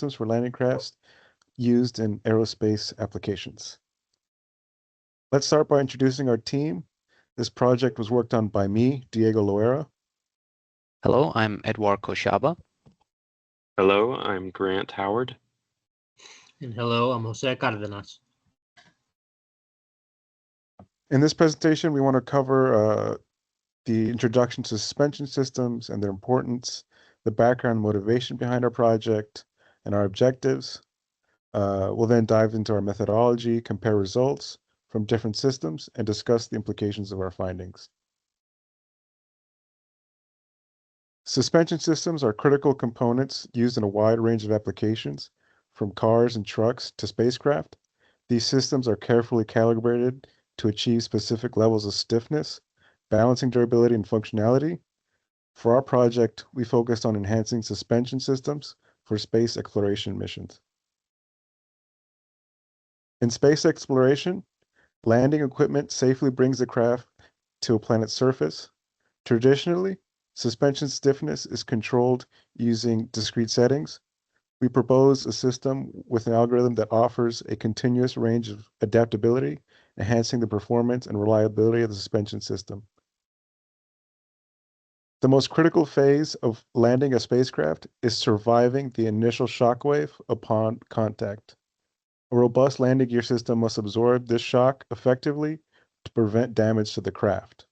systems for landing crafts used in aerospace applications. Let's start by introducing our team. This project was worked on by me, Diego Loera. Hello, I'm Edouard Koshaba. Hello, I'm Grant Howard. And hello, I'm Jose Cardenas. In this presentation, we want to cover the introduction to suspension systems and their importance, the background and motivation behind our project, and our objectives. We'll then dive into our methodology, compare results from different systems, and discuss the implications of our findings. Suspension systems are critical components used in a wide range of applications, from cars and trucks to spacecraft. These systems are carefully calibrated to achieve specific levels of stiffness, balancing durability and functionality. For our project, we focused on enhancing suspension systems for space exploration missions. In space exploration, landing equipment safely brings the craft to a planet's surface. Traditionally, suspension stiffness is controlled using discrete settings. We propose a system with an algorithm that offers a continuous range of adaptability, enhancing the performance and reliability of the suspension system. The most critical phase of landing a spacecraft is surviving the initial shockwave upon contact. A robust landing gear system must absorb this shock effectively to prevent damage to the craft.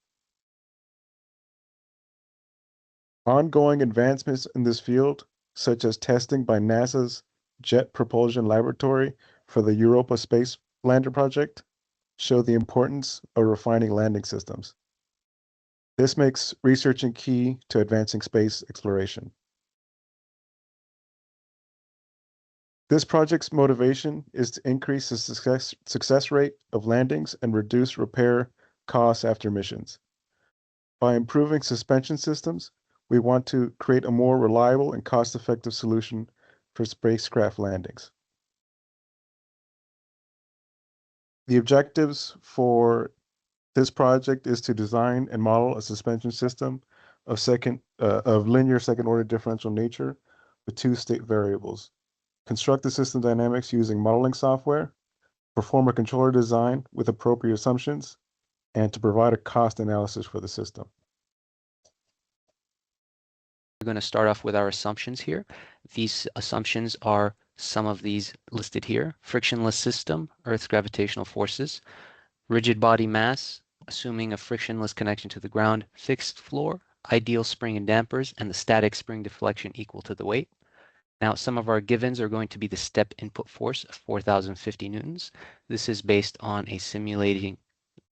Ongoing advancements in this field, such as testing by NASA's Jet Propulsion Laboratory for the Europa Space Lander project, show the importance of refining landing systems. This makes researching key to advancing space exploration. This project's motivation is to increase the success rate of landings and reduce repair costs after missions. By improving suspension systems, we want to create a more reliable and cost-effective solution for spacecraft landings. The objectives for this project is to design and model a suspension system of linear second-order differential nature with two state variables. Construct the system dynamics using modeling software, perform a controller design with appropriate assumptions, and to provide a cost analysis for the system. We're going to start off with our assumptions here. These assumptions are some of these listed here: frictionless system, Earth's gravitational forces, rigid body mass, assuming a frictionless connection to the ground, fixed floor, ideal spring and dampers, and the static spring deflection equal to the weight. Now, some of our givens are going to be the step input force of 4,050 newtons. This is based on a simulating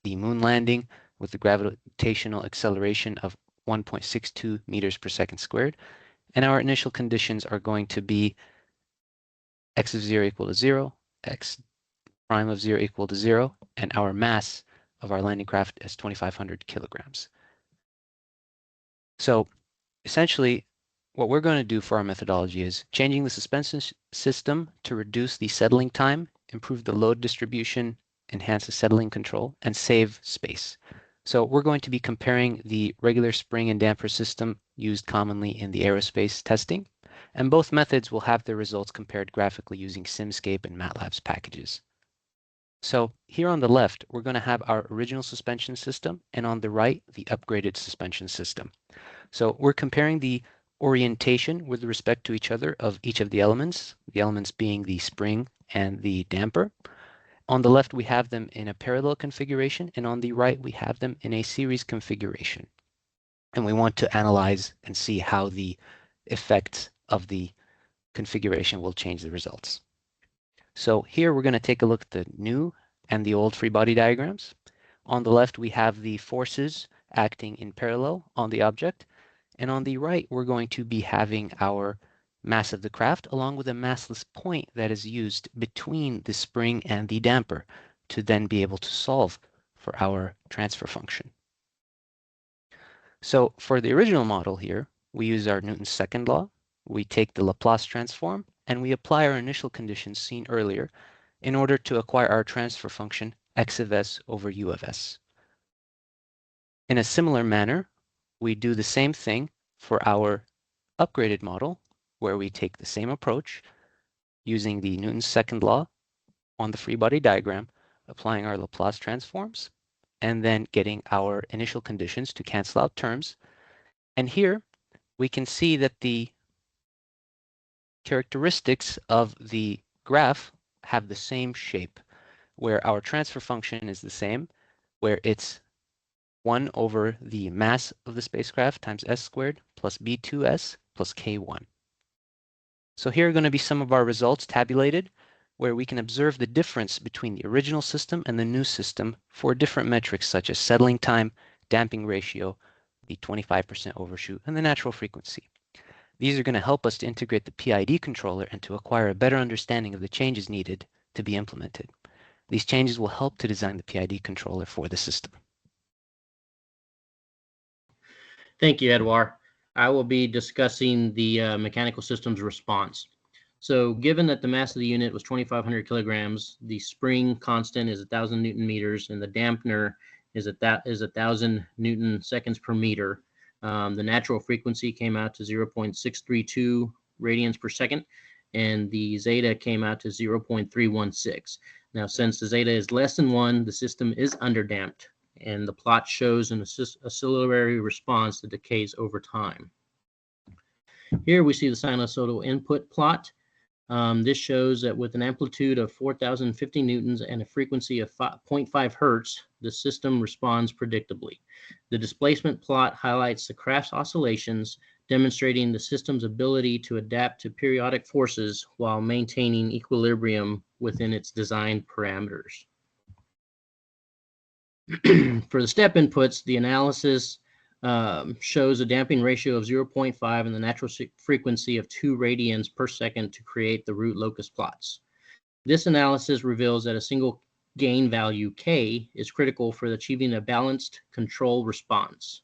the moon landing with the gravitational acceleration of 1.62 meters per second squared. And our initial conditions are going to be x of 0 equal to 0, x prime of 0 equal to 0, and our mass of our landing craft is 2,500 kilograms. So essentially, what we're going to do for our methodology is changing the suspension system to reduce the settling time, improve the load distribution, enhance the settling control, and save space. So we're going to be comparing the regular spring and damper system used commonly in the aerospace testing, and both methods will have their results compared graphically using Simscape and MATLAB's packages. So here on the left, we're going to have our original suspension system, and on the right, the upgraded suspension system. So we're comparing the orientation with respect to each other of each of the elements being the spring and the damper. On the left, we have them in a parallel configuration, and on the right, we have them in a series configuration. And we want to analyze and see how the effects of the configuration will change the results. So here we're going to take a look at the new and the old free body diagrams. On the left, we have the forces acting in parallel on the object. And on the right, we're going to be having our mass of the craft along with a massless point that is used between the spring and the damper to then be able to solve for our transfer function. So for the original model here, we use our Newton's second law. We take the Laplace transform and we apply our initial conditions seen earlier in order to acquire our transfer function x of s over u of s. In a similar manner, we do the same thing for our upgraded model, where we take the same approach, using the Newton's second law on the free body diagram, applying our Laplace transforms, and then getting our initial conditions to cancel out terms. And here we can see that the characteristics of the graph have the same shape, where our transfer function is the same, where it's 1 over the mass of the spacecraft times s squared plus b2s plus k1. So here are going to be some of our results tabulated, where we can observe the difference between the original system and the new system for different metrics such as settling time, damping ratio, the 25% overshoot, and the natural frequency. These are going to help us to integrate the PID controller and to acquire a better understanding of the changes needed to be implemented. These changes will help to design the PID controller for the system. Thank you, Edouard. I will be discussing the mechanical systems response. So given that the mass of the unit was 2,500 kilograms, the spring constant is 1,000 Newton meters, and the dampener is 1,000 Newton seconds per meter. The natural frequency came out to 0.632 radians per second, and the zeta came out to 0.316. Now, since the zeta is less than 1, the system is underdamped, and the plot shows an oscillatory response that decays over time. Here we see the sinusoidal input plot. This shows that with an amplitude of 4,050 newtons and a frequency of 0.5 hertz, the system responds predictably. The displacement plot highlights the craft's oscillations, demonstrating the system's ability to adapt to periodic forces while maintaining equilibrium within its design parameters. For the step inputs, the analysis shows a damping ratio of 0.5 and the natural frequency of 2 radians per second to create the root locus plots. This analysis reveals that a single gain value K is critical for achieving a balanced control response.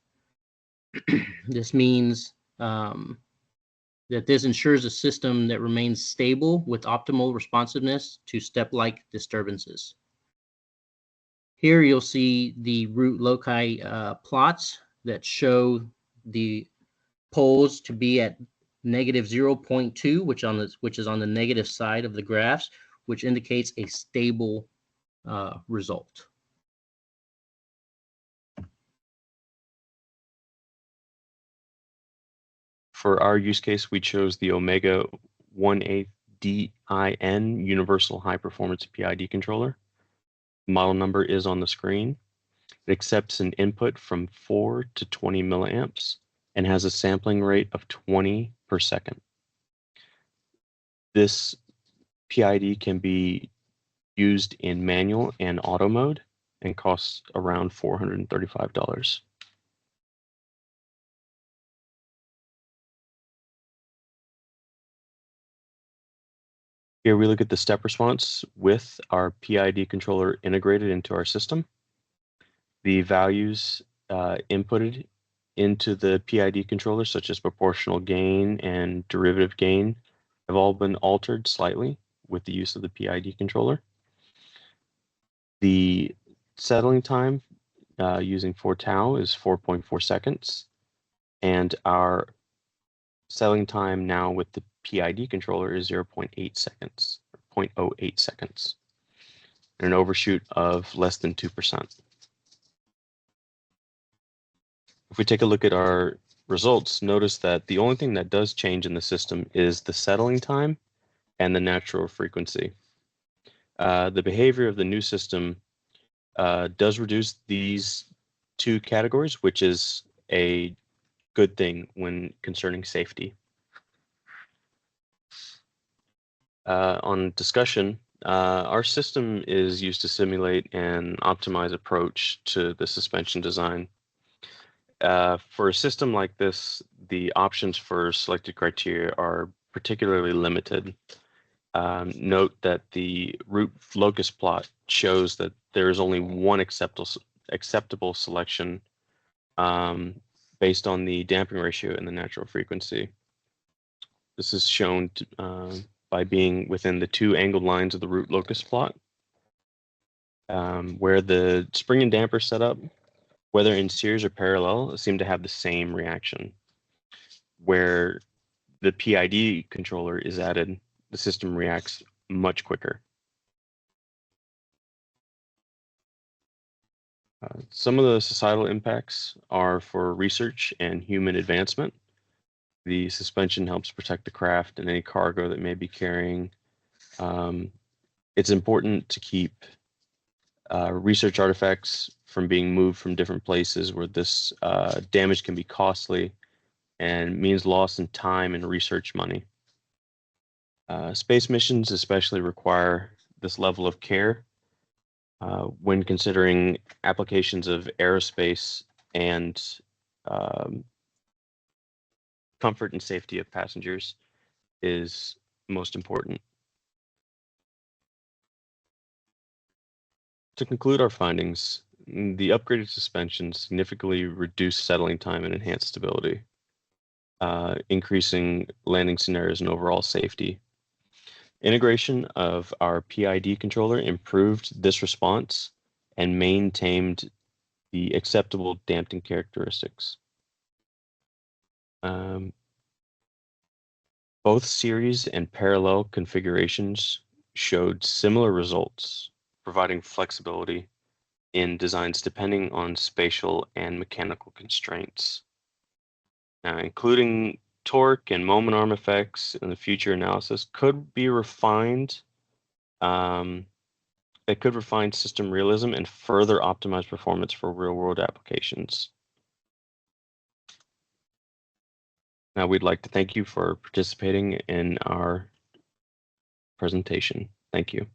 This means that this ensures a system that remains stable with optimal responsiveness to step-like disturbances. Here you'll see the root loci plots that show the poles to be at negative 0.2, which is on the negative side of the graphs, which indicates a stable result. For our use case, we chose the Omega 1/8 DIN Universal High Performance PID controller. Model number is on the screen. It accepts an input from 4 to 20 milliamps and has a sampling rate of 20 per second. This PID can be used in manual and auto mode and costs around $435. Here we look at the step response with our PID controller integrated into our system. The values inputted into the PID controller, such as proportional gain and derivative gain, have all been altered slightly with the use of the PID controller. The settling time using 4 tau is 4.4 seconds, and our settling time now with the PID controller is 0.8 seconds, or 0.08 seconds, and an overshoot of less than 2%. If we take a look at our results, notice that the only thing that does change in the system is the settling time and the natural frequency. The behavior of the new system does reduce these two categories, which is a good thing when concerning safety. On discussion, our system is used to simulate and optimize approach to the suspension design. For a system like this, the options for selected criteria are particularly limited. Note that the root locus plot shows that there is only one acceptable selection based on the damping ratio and the natural frequency. This is shown by being within the 2 angled lines of the root locus plot, where the spring and damper setup, whether in series or parallel, seem to have the same reaction. Where the PID controller is added, the system reacts much quicker. Some of the societal impacts are for research and human advancement. The suspension helps protect the craft and any cargo that may be carrying. It's important to keep research artifacts from being moved from different places where this damage can be costly and means loss in time and research money. Space missions especially require this level of care when considering applications of aerospace and comfort and safety of passengers is most important. To conclude our findings, the upgraded suspension significantly reduced settling time and enhanced stability, increasing landing scenarios and overall safety. Integration of our PID controller improved this response and maintained the acceptable damping characteristics. Both series and parallel configurations showed similar results, providing flexibility in designs depending on spatial and mechanical constraints. Now, including torque and moment arm effects in the future analysis could be refined. It could refine system realism and further optimize performance for real-world applications. Now, we'd like to thank you for participating in our presentation. Thank you.